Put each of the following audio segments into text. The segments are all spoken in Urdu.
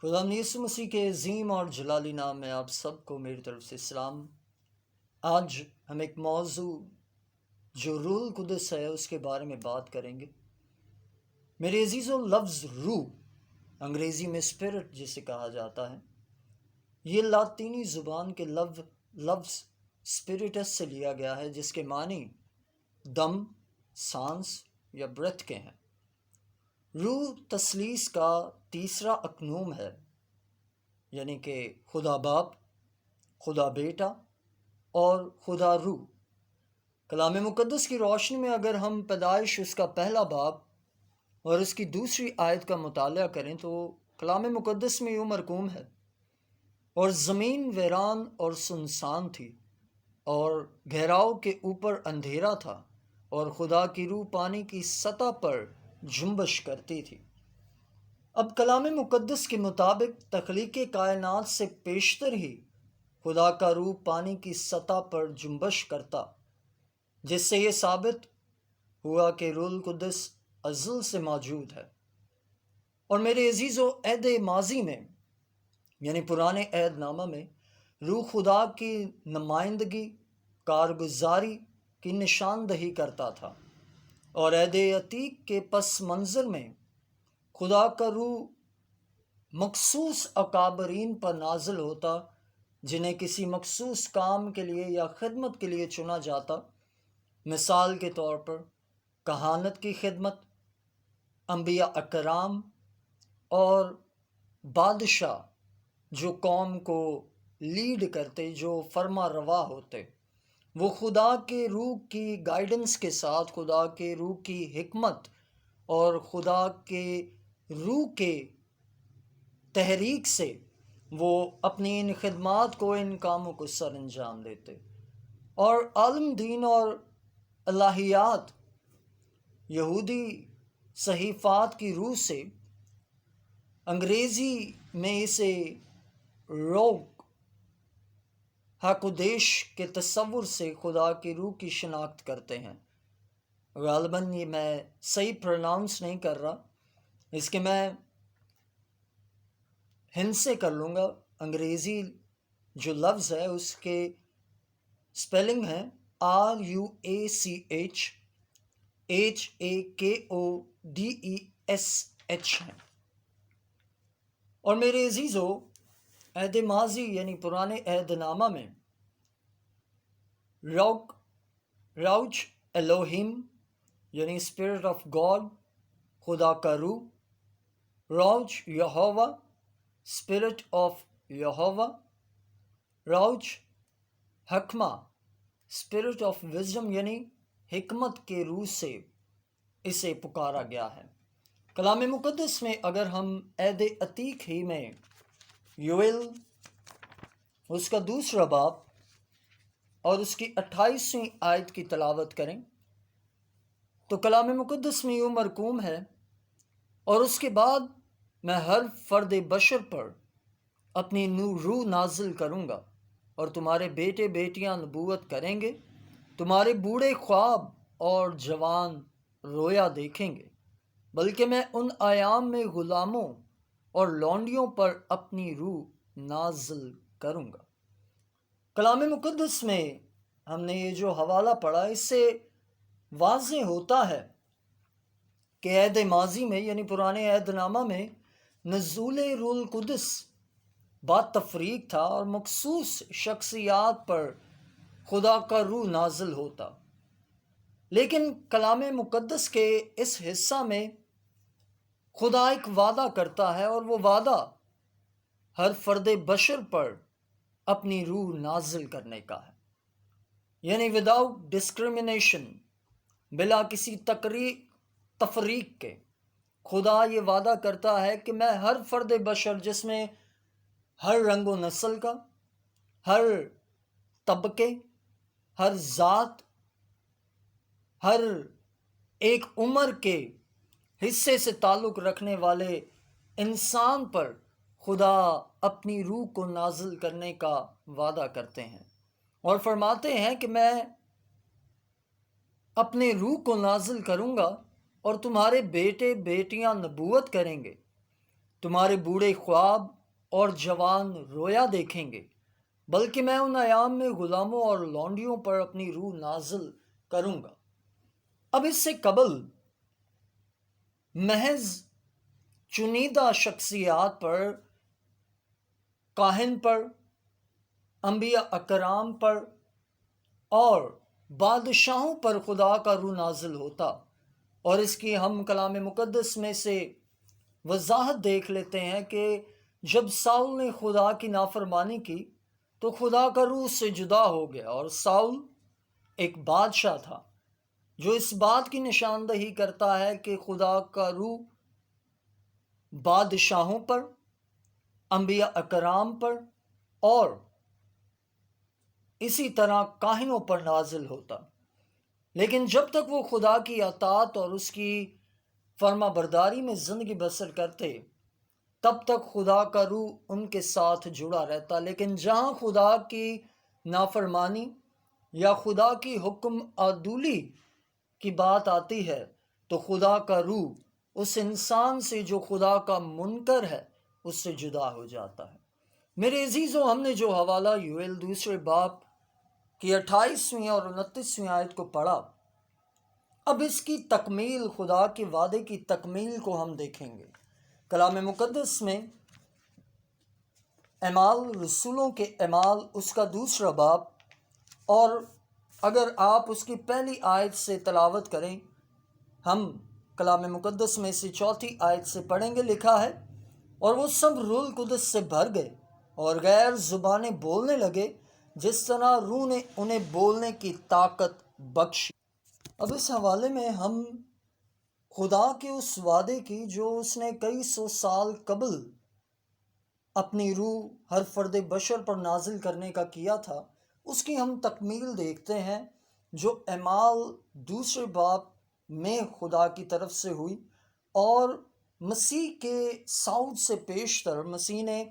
خدا یسوع مسیح کے عظیم اور جلالی نام میں آپ سب کو میری طرف سے سلام۔ آج ہم ایک موضوع جو روح القدس ہے اس کے بارے میں بات کریں گے۔ میرے عزیزوں، لفظ روح انگریزی میں اسپرٹ جسے کہا جاتا ہے، یہ لاطینی زبان کے لفظ اسپرٹس سے لیا گیا ہے، جس کے معنی دم، سانس یا برتھ کے ہیں۔ روح تثلیث کا تیسرا اقنوم ہے، یعنی کہ خدا باپ، خدا بیٹا اور خدا روح۔ کلام مقدس کی روشنی میں اگر ہم پیدائش اس کا پہلا باب اور اس کی دوسری آیت کا مطالعہ کریں تو کلام مقدس میں یوں مرقوم ہے، اور زمین ویران اور سنسان تھی اور گہراؤ کے اوپر اندھیرا تھا، اور خدا کی روح پانی کی سطح پر جنبش کرتی تھی۔ اب کلام مقدس کے مطابق تخلیق کائنات سے پیشتر ہی خدا کا روح پانی کی سطح پر جنبش کرتا، جس سے یہ ثابت ہوا کہ روح القدس ازل سے موجود ہے۔ اور میرے عزیزو، عہد ماضی میں یعنی پرانے عہد نامہ میں روح خدا کی نمائندگی، کارگزاری کی نشاندہی کرتا تھا، اور عہد عتیق کے پس منظر میں خدا کا روح مخصوص اکابرین پر نازل ہوتا، جنہیں کسی مخصوص کام کے لیے یا خدمت کے لیے چنا جاتا۔ مثال کے طور پر کہانت کی خدمت، انبیاء اکرام اور بادشاہ جو قوم کو لیڈ کرتے، جو فرما روا ہوتے، وہ خدا کے روح کی گائیڈنس کے ساتھ، خدا کے روح کی حکمت اور خدا کے روح کے تحریک سے وہ اپنی ان خدمات کو، ان کاموں کو سر انجام دیتے۔ اور عالم دین اور الہیات یہودی صحیفات کی روح سے، انگریزی میں اسے روح حقدیش کے تصور سے خدا کی روح کی شناخت کرتے ہیں۔ غالباً یہ میں صحیح پروناؤنس نہیں کر رہا، اس کے میں ہند سے کر لوں گا۔ انگریزی جو لفظ ہے اس کے سپیلنگ ہے RUACHHAKODESH ہے۔ اور میرے عزیزو، عہد ماضی یعنی پرانے عہد نامہ میں روح الوہیم یعنی اسپرٹ آف گاڈ، خدا کا روح، روح یہوہ، اسپرٹ آف یہوہ، روح حکمہ، اسپرٹ آف وزڈم یعنی حکمت کے روح سے اسے پکارا گیا ہے۔ کلام مقدس میں اگر ہم عہد عتیق ہی میں یوئیل اس کا دوسرا باب اور اس کی 28ویں آیت کی تلاوت کریں تو کلام مقدس میں یوں مرقوم ہے، اور اس کے بعد میں ہر فرد بشر پر اپنی روح نازل کروں گا، اور تمہارے بیٹے بیٹیاں نبوت کریں گے، تمہارے بوڑھے خواب اور جوان رویا دیکھیں گے، بلکہ میں ان ایام میں غلاموں اور لونڈیوں پر اپنی روح نازل کروں گا۔ کلام مقدس میں ہم نے یہ جو حوالہ پڑھا، اس سے واضح ہوتا ہے کہ عہد ماضی میں یعنی پرانے عہد نامہ میں نزول روح القدس بات تفریق تھا، اور مخصوص شخصیات پر خدا کا روح نازل ہوتا۔ لیکن کلام مقدس کے اس حصہ میں خدا ایک وعدہ کرتا ہے، اور وہ وعدہ ہر فرد بشر پر اپنی روح نازل کرنے کا ہے، یعنی وداؤٹ ڈسکریمنیشن، بلا کسی تفریق کے خدا یہ وعدہ کرتا ہے کہ میں ہر فرد بشر، جس میں ہر رنگ و نسل کا، ہر طبقے، ہر ذات، ہر ایک عمر کے حصے سے تعلق رکھنے والے انسان پر خدا اپنی روح کو نازل کرنے کا وعدہ کرتے ہیں، اور فرماتے ہیں کہ میں اپنے روح کو نازل کروں گا اور تمہارے بیٹے بیٹیاں نبوت کریں گے، تمہارے بوڑھے خواب اور جوان رویا دیکھیں گے، بلکہ میں ان ایام میں غلاموں اور لونڈیوں پر اپنی روح نازل کروں گا۔ اب اس سے قبل محض چنیدہ شخصیات پر، کاہن پر، انبیاء اکرام پر اور بادشاہوں پر خدا کا روح نازل ہوتا، اور اس کی ہم کلام مقدس میں سے وضاحت دیکھ لیتے ہیں کہ جب ساؤل نے خدا کی نافرمانی کی تو خدا کا روح اس سے جدا ہو گیا، اور ساؤل ایک بادشاہ تھا جو اس بات کی نشاندہی کرتا ہے کہ خدا کا روح بادشاہوں پر، انبیاء اکرام پر اور اسی طرح کاہنوں پر نازل ہوتا۔ لیکن جب تک وہ خدا کی اطاعت اور اس کی فرما برداری میں زندگی بسر کرتے، تب تک خدا کا روح ان کے ساتھ جڑا رہتا۔ لیکن جہاں خدا کی نافرمانی یا خدا کی حکم عدولی کی بات آتی ہے تو خدا کا روح اس انسان سے جو خدا کا منکر ہے اس سے جدا ہو جاتا ہے۔ میرے عزیزو، ہم نے جو حوالہ یوئیل دوسرے باب کی 28ویں اور 29ویں آیت کو پڑھا، اب اس کی تکمیل، خدا کے وعدے کی تکمیل کو ہم دیکھیں گے۔ کلام مقدس میں اعمال رسولوں کے اعمال اس کا دوسرا باب، اور اگر آپ اس کی پہلی آیت سے تلاوت کریں، ہم کلام مقدس میں سے چوتھی آیت سے پڑھیں گے، لکھا ہے، اور وہ سب روح القدس سے بھر گئے اور غیر زبانیں بولنے لگے جس طرح روح نے انہیں بولنے کی طاقت بخشی۔ اب اس حوالے میں ہم خدا کے اس وعدے کی جو اس نے کئی سو سال قبل اپنی روح ہر فرد بشر پر نازل کرنے کا کیا تھا، اس کی ہم تکمیل دیکھتے ہیں، جو اعمال دوسرے باب میں خدا کی طرف سے ہوئی، اور مسیح کے صعود سے پیشتر مسیح نے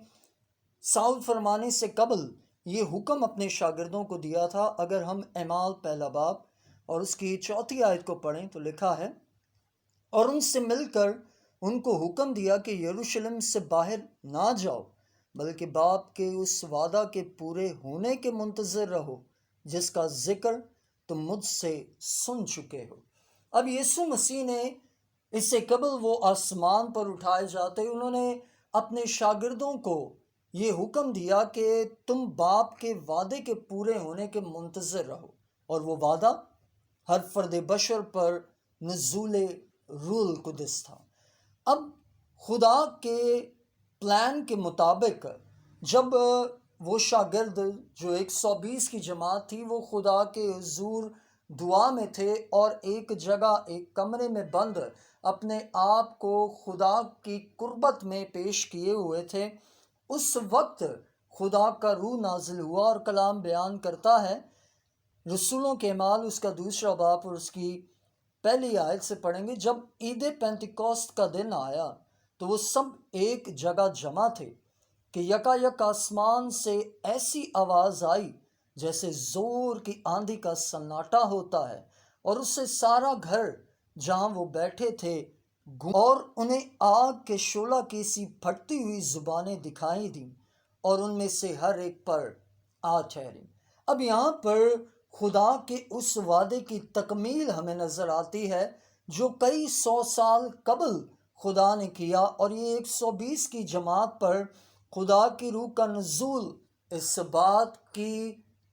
صعود فرمانے سے قبل یہ حکم اپنے شاگردوں کو دیا تھا۔ اگر ہم اعمال پہلا باب اور اس کی چوتھی آیت کو پڑھیں تو لکھا ہے، اور ان سے مل کر ان کو حکم دیا کہ یروشلم سے باہر نہ جاؤ، بلکہ باپ کے اس وعدہ کے پورے ہونے کے منتظر رہو جس کا ذکر تم مجھ سے سن چکے ہو۔ اب یسوع مسیح نے اس سے قبل وہ آسمان پر اٹھائے جاتے انہوں نے اپنے شاگردوں کو یہ حکم دیا کہ تم باپ کے وعدے کے پورے ہونے کے منتظر رہو، اور وہ وعدہ ہر فرد بشر پر نزول روح القدس تھا۔ اب خدا کے پلان کے مطابق جب وہ شاگرد جو 120 کی جماعت تھی وہ خدا کے حضور دعا میں تھے اور ایک جگہ ایک کمرے میں بند اپنے آپ کو خدا کی قربت میں پیش کیے ہوئے تھے، اس وقت خدا کا روح نازل ہوا، اور کلام بیان کرتا ہے، رسولوں کے اعمال اس کا دوسرا باب اور اس کی پہلی آیت سے پڑھیں گے، جب عید پینتیکوست کا دن آیا تو وہ سب ایک جگہ جمع تھے کہ یکایک آسمان سے ایسی آواز آئی جیسے زور کی آندھی کا سناٹا ہوتا ہے، اور اس سے سارا گھر جہاں وہ بیٹھے تھے اور انہیں آگ کے شعلہ کی سی پھٹتی ہوئی زبانیں دکھائی دیں، اور ان میں سے ہر ایک پر آ ٹھہری۔ اب یہاں پر خدا کے اس وعدے کی تکمیل ہمیں نظر آتی ہے جو کئی سو سال قبل خدا نے کیا، اور یہ 120 کی جماعت پر خدا کی روح کا نزول اس بات کی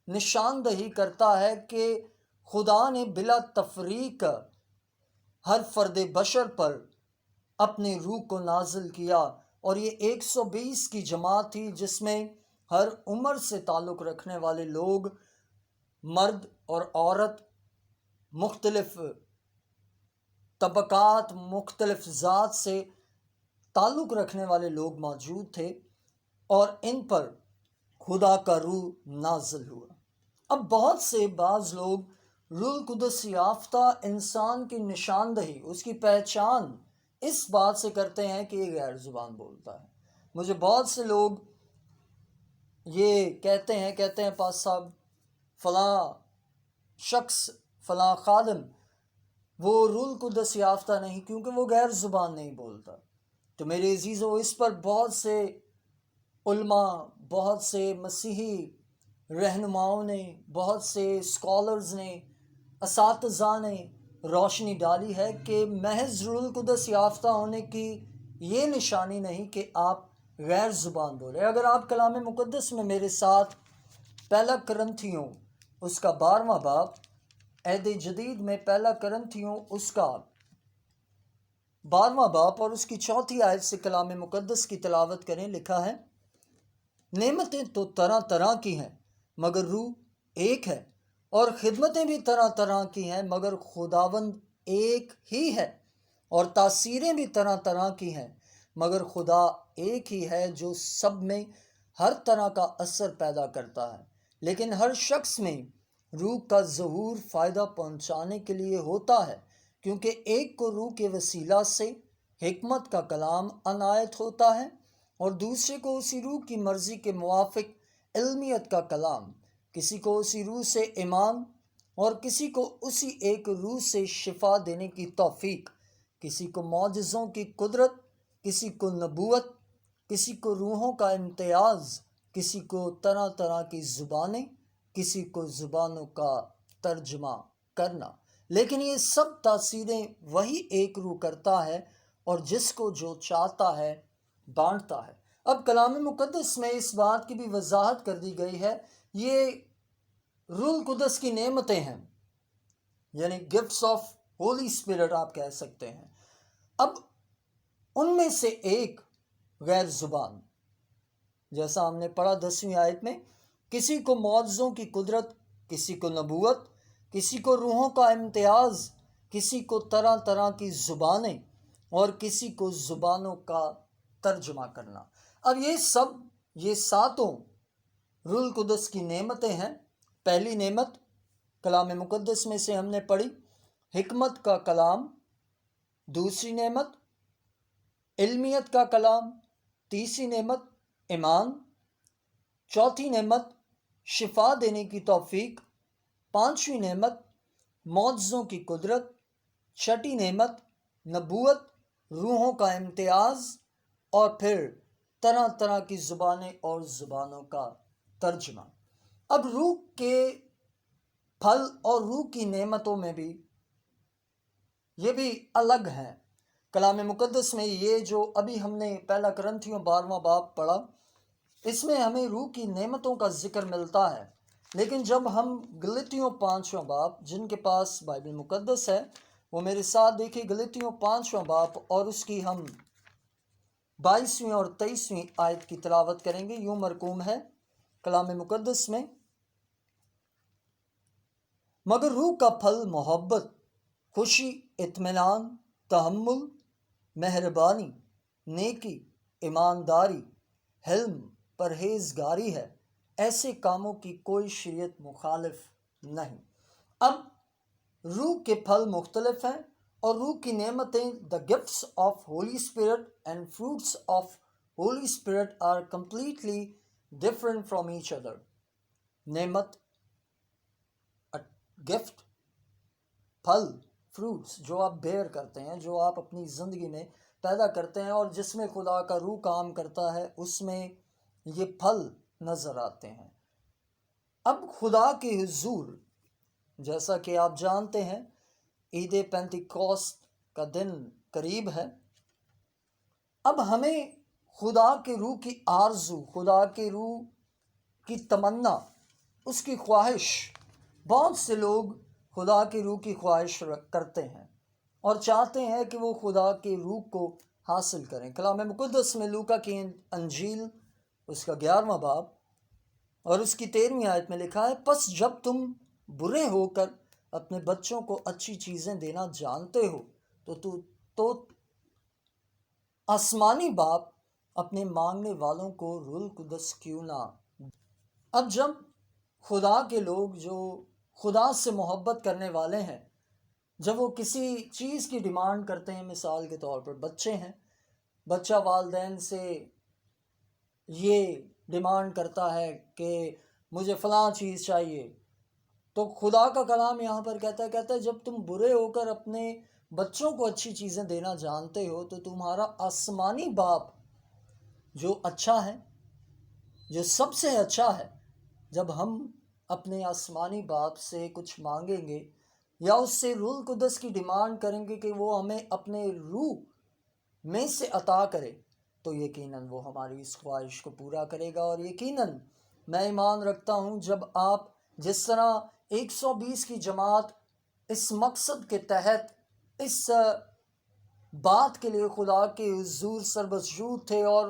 نشاندہی کرتا ہے کہ خدا نے بلا تفریق ہر فرد بشر پر اپنے روح کو نازل کیا، اور یہ 120 کی جماعت تھی جس میں ہر عمر سے تعلق رکھنے والے لوگ، مرد اور عورت، مختلف طبقات، مختلف ذات سے تعلق رکھنے والے لوگ موجود تھے، اور ان پر خدا کا روح نازل ہوا۔ اب بہت سے بعض لوگ روح القدس یافتہ انسان کی نشاندہی، اس کی پہچان اس بات سے کرتے ہیں کہ یہ غیر زبان بولتا ہے۔ مجھے بہت سے لوگ یہ کہتے ہیں پاس صاحب فلاں شخص، فلاں خادم وہ روح القدس یافتہ نہیں کیونکہ وہ غیر زبان نہیں بولتا۔ تو میرے عزیزو، اس پر بہت سے علماء، بہت سے مسیحی رہنماؤں نے، بہت سے اسکالرز نے، اساتذہ نے روشنی ڈالی ہے کہ محض روح القدس یافتہ ہونے کی یہ نشانی نہیں کہ آپ غیر زبان بولے۔ اگر آپ کلام مقدس میں میرے ساتھ پہلا کرنتھیوں اس کا 12واں باب، عہد جدید میں پہلا کرنتھیوں اس کا 12واں باب اور اس کی 4 آیت سے کلام مقدس کی تلاوت کریں، لکھا ہے: نعمتیں تو طرح طرح کی ہیں مگر روح ایک ہے، اور خدمتیں بھی طرح طرح کی ہیں مگر خداوند ایک ہی ہے، اور تاثیریں بھی طرح طرح کی ہیں مگر خدا ایک ہی ہے جو سب میں ہر طرح کا اثر پیدا کرتا ہے، لیکن ہر شخص میں روح کا ظہور فائدہ پہنچانے کے لیے ہوتا ہے، کیونکہ ایک کو روح کے وسیلہ سے حکمت کا کلام عنایت ہوتا ہے اور دوسرے کو اسی روح کی مرضی کے موافق علمیت کا کلام، کسی کو اسی روح سے ایمان اور کسی کو اسی ایک روح سے شفا دینے کی توفیق، کسی کو معجزوں کی قدرت، کسی کو نبوت، کسی کو روحوں کا امتیاز، کسی کو طرح طرح کی زبانیں، کسی کو زبانوں کا ترجمہ کرنا، لیکن یہ سب تاثیریں وہی ایک روح کرتا ہے اور جس کو جو چاہتا ہے بانٹتا ہے۔ اب کلام مقدس میں اس بات کی بھی وضاحت کر دی گئی ہے، یہ روح القدس کی نعمتیں ہیں، یعنی گفٹس آف ہولی اسپرٹ آپ کہہ سکتے ہیں۔ اب ان میں سے ایک غیر زبان، جیسا ہم نے پڑھا 10ویں آیت میں، کسی کو معجزوں کی قدرت، کسی کو نبوت، کسی کو روحوں کا امتیاز، کسی کو طرح طرح کی زبانیں اور کسی کو زبانوں کا ترجمہ کرنا۔ اب یہ ساتوں روح القدس کی نعمتیں ہیں۔ پہلی نعمت کلام مقدس میں سے ہم نے پڑھی حکمت کا کلام، دوسری نعمت علمیت کا کلام، تیسری نعمت ایمان، چوتھی نعمت شفا دینے کی توفیق، پانچویں نعمت معجزوں کی قدرت، چھٹی نعمت نبوت، روحوں کا امتیاز، اور پھر طرح طرح کی زبانیں اور زبانوں کا ترجمہ۔ اب روح کے پھل اور روح کی نعمتوں میں بھی یہ بھی الگ ہیں۔ کلام مقدس میں یہ جو ابھی ہم نے پہلا کرنتھیوں 12واں باب پڑھا، اس میں ہمیں روح کی نعمتوں کا ذکر ملتا ہے، لیکن جب ہم گلتیوں 5واں باب، جن کے پاس بائبل مقدس ہے وہ میرے ساتھ دیکھیں، گلتیوں 5واں باب اور اس کی ہم 22ویں اور 23ویں آیت کی تلاوت کریں گے۔ یوں مرقوم ہے کلام مقدس میں: مگر روح کا پھل محبت، خوشی، اطمینان، تحمل، مہربانی، نیکی، ایمانداری، حلم، پرہیزگاری ہے، ایسے کاموں کی کوئی شریعت مخالف نہیں۔ اب روح کے پھل مختلف ہیں اور روح کی نعمتیں the gifts of Holy Spirit and fruits of Holy Spirit are completely different from each other۔ نعمت، گفٹ، پھل، فروٹس جو آپ بیئر کرتے ہیں، جو آپ اپنی زندگی میں پیدا کرتے ہیں اور جس میں خدا کا روح کام کرتا ہے، اس میں یہ پھل نظر آتے ہیں۔ اب خدا کے حضور، جیسا کہ آپ جانتے ہیں عید پینتیکوست کا دن قریب ہے، اب ہمیں خدا کے روح کی آرزو، خدا کے روح کی تمنا، اس کی خواہش، بہت سے لوگ خدا کی روح کی خواہش کرتے ہیں اور چاہتے ہیں کہ وہ خدا کے روح کو حاصل کریں۔ کلام مقدس میں لوکا کی انجیل اس کا 11واں باب اور اس کی 13ویں آیت میں لکھا ہے: پس جب تم برے ہو کر اپنے بچوں کو اچھی چیزیں دینا جانتے ہو تو آسمانی باپ اپنے مانگنے والوں کو روح القدس کیوں نہ۔ اب جب خدا کے لوگ جو خدا سے محبت کرنے والے ہیں، جب وہ کسی چیز کی ڈیمانڈ کرتے ہیں، مثال کے طور پر بچے ہیں، بچہ والدین سے یہ ڈیمانڈ کرتا ہے کہ مجھے فلاں چیز چاہیے، تو خدا کا کلام یہاں پر کہتا ہے جب تم برے ہو کر اپنے بچوں کو اچھی چیزیں دینا جانتے ہو تو تمہارا آسمانی باپ جو اچھا ہے، جو سب سے اچھا ہے، جب ہم اپنے آسمانی باپ سے کچھ مانگیں گے یا اس سے روح القدس کی ڈیمانڈ کریں گے کہ وہ ہمیں اپنے روح میں سے عطا کرے، تو یقیناً وہ ہماری اس خواہش کو پورا کرے گا۔ اور یقیناً میں ایمان رکھتا ہوں جب آپ جس طرح 120 کی جماعت اس مقصد کے تحت اس بات کے لیے خدا کے حضور سربسجود تھے اور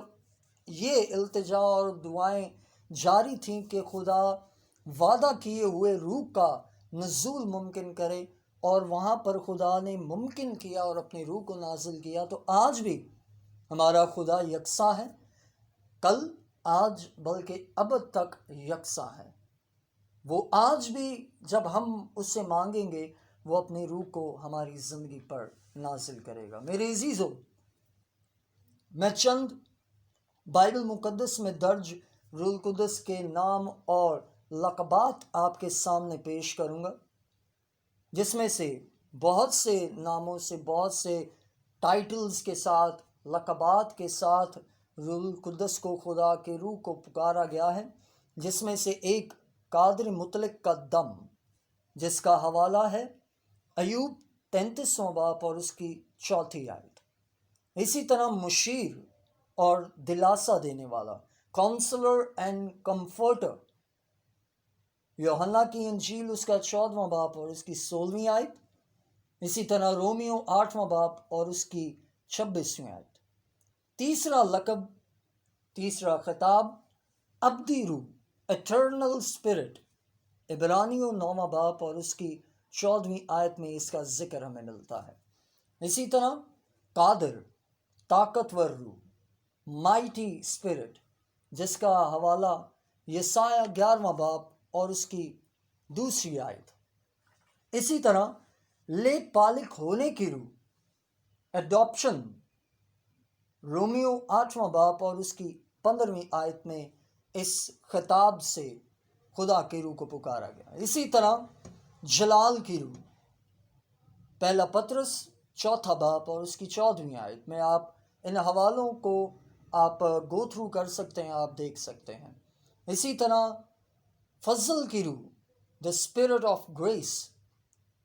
یہ التجا اور دعائیں جاری تھیں کہ خدا وعدہ کیے ہوئے روح کا نزول ممکن کرے، اور وہاں پر خدا نے ممکن کیا اور اپنی روح کو نازل کیا، تو آج بھی ہمارا خدا یکساں ہے، کل آج بلکہ ابد تک یکساں ہے۔ وہ آج بھی جب ہم اس سے مانگیں گے وہ اپنی روح کو ہماری زندگی پر نازل کرے گا۔ میرے عزیزو، میں چند بائبل مقدس میں درج روح القدس کے نام اور لقبات آپ کے سامنے پیش کروں گا، جس میں سے بہت سے ناموں سے، بہت سے ٹائٹلز کے ساتھ، لقبات کے ساتھ روح القدس کو، خدا کے روح کو پکارا گیا ہے، جس میں سے ایک قادر مطلق کا دم، جس کا حوالہ ہے ایوب 33واں باب اور اس کی 4 آیت۔ اسی طرح مشیر اور دلاسا دینے والا، کاؤنسلر اینڈ کمفرٹر، یوحنا کی انجیل اس کا 14واں باب اور اس کی 16ویں آیت۔ اسی طرح رومیو 8واں باب اور اس کی 26ویں آیت۔ تیسرا لقب، تیسرا خطاب، ابدی روح، ایٹرنل اسپرٹ، عبرانیوں 9واں باب اور اس کی 14ویں آیت میں اس کا ذکر ہمیں ملتا ہے۔ اسی طرح قادر، طاقتور روح، مائٹی اسپرٹ، جس کا حوالہ یسایہ 11واں باب اور اس کی 2 آیت۔ اسی طرح لے پالک ہونے کی روح، ایڈاپشن، رومیو 8واں باب اور اس کی 15ویں آیت میں اس خطاب سے خدا کی روح کو پکارا گیا۔ اسی طرح جلال کی روح، پہلا پطرس 4 باب اور اس کی 14ویں آیت میں آپ ان حوالوں کو آپ گو تھرو کر سکتے ہیں، آپ دیکھ سکتے ہیں۔ اسی طرح فضل کی روح، دا اسپرٹ آف گریس،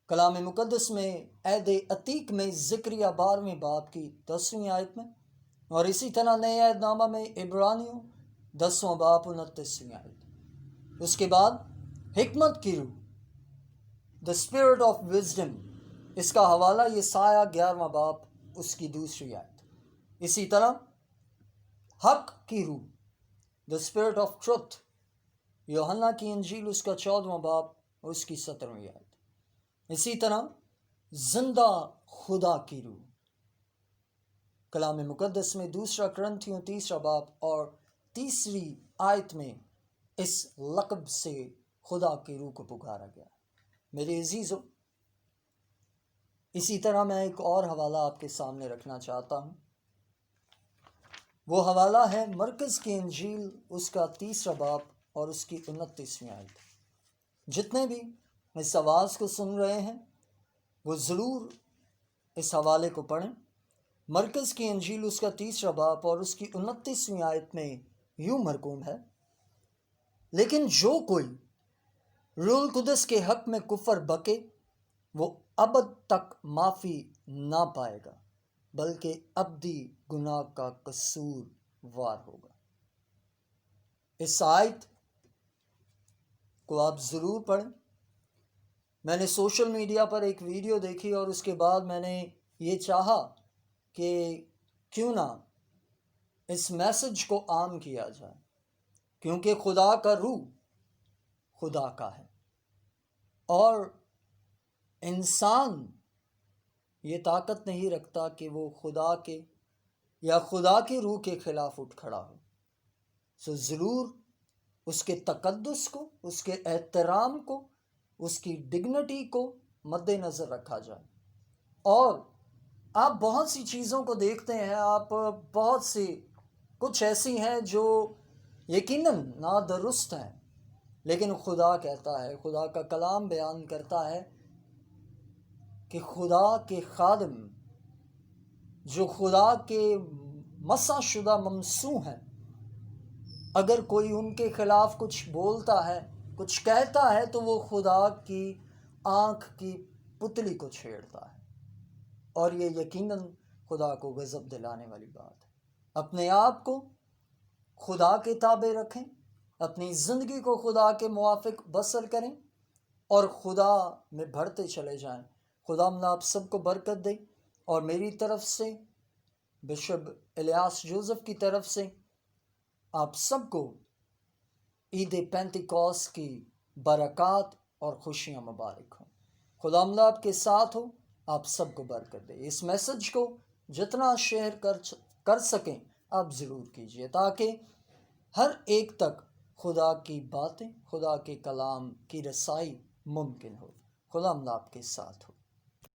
کلام مقدس میں عہد عتیق میں زکریا 12ویں باب کی 10ویں آیت میں، اور اسی طرح نئے عہد نامہ میں عبرانیوں 10واں باب 29ویں آیت۔ اس کے بعد حکمت کی روح، دا اسپرٹ آف وزڈم، اس کا حوالہ یسایہ 11واں باب اس کی 2 آیت۔ اسی طرح حق کی روح، دا اسپرٹ آف ٹروتھ، یوحنا کی انجیل اس کا 14واں باب اور اس کی 17ویں آیت۔ اسی طرح زندہ خدا کی روح، کلام مقدس میں 2 کرنتھیوں 3 باب اور 3 آیت میں اس لقب سے خدا کی روح کو پکارا گیا۔ میرے عزیزو، اسی طرح میں ایک اور حوالہ آپ کے سامنے رکھنا چاہتا ہوں۔ وہ حوالہ ہے مرکز کی انجیل اس کا 3 باب اور اس کی 29ویں آیت۔ جتنے بھی اس آواز کو سن رہے ہیں وہ ضرور اس حوالے کو پڑھیں۔ مرکز کی انجیل اس کا 3 باب اور اس کی 29ویں آیت میں یوں مرقوم ہے، لیکن جو کوئی روح القدس کے حق میں کفر بکے وہ ابد تک معافی نہ پائے گا بلکہ ابدی گناہ کا قصور وار ہوگا۔ اس آیت کو آپ ضرور پڑھیں۔ میں نے سوشل میڈیا پر ایک ویڈیو دیکھی اور اس کے بعد میں نے یہ چاہا کہ کیوں نہ اس میسج کو عام کیا جائے، کیونکہ خدا کا روح خدا کا ہے اور انسان یہ طاقت نہیں رکھتا کہ وہ خدا کے یا خدا کی روح کے خلاف اٹھ کھڑا ہو۔ سو ضرور اس کے تقدس کو، اس کے احترام کو، اس کی ڈگنیٹی کو مد نظر رکھا جائے۔ اور آپ بہت سی چیزوں کو دیکھتے ہیں، آپ بہت سی کچھ ایسی ہیں جو یقیناً نادرست ہیں، لیکن خدا کہتا ہے، خدا کا کلام بیان کرتا ہے کہ خدا کے خادم جو خدا کے مسح شدہ ممسوح ہیں، اگر کوئی ان کے خلاف کچھ بولتا ہے، کچھ کہتا ہے، تو وہ خدا کی آنکھ کی پتلی کو چھیڑتا ہے، اور یہ یقیناً خدا کو غضب دلانے والی بات ہے۔ اپنے آپ کو خدا کے تابع رکھیں، اپنی زندگی کو خدا کے موافق بسر کریں، اور خدا میں بڑھتے چلے جائیں۔ خدا آپ سب کو برکت دے، اور میری طرف سے، بشپ الیاس جوزف کی طرف سے، آپ سب کو عید پینتیکوس کی برکات اور خوشیاں مبارک ہوں۔ خدا آپ کے ساتھ ہو، آپ سب کو برکت دے۔ اس میسج کو جتنا شیئر کر سکیں آپ ضرور کیجیے، تاکہ ہر ایک تک خدا کی باتیں، خدا کے کلام کی رسائی ممکن ہو۔ خدا آپ کے ساتھ ہو۔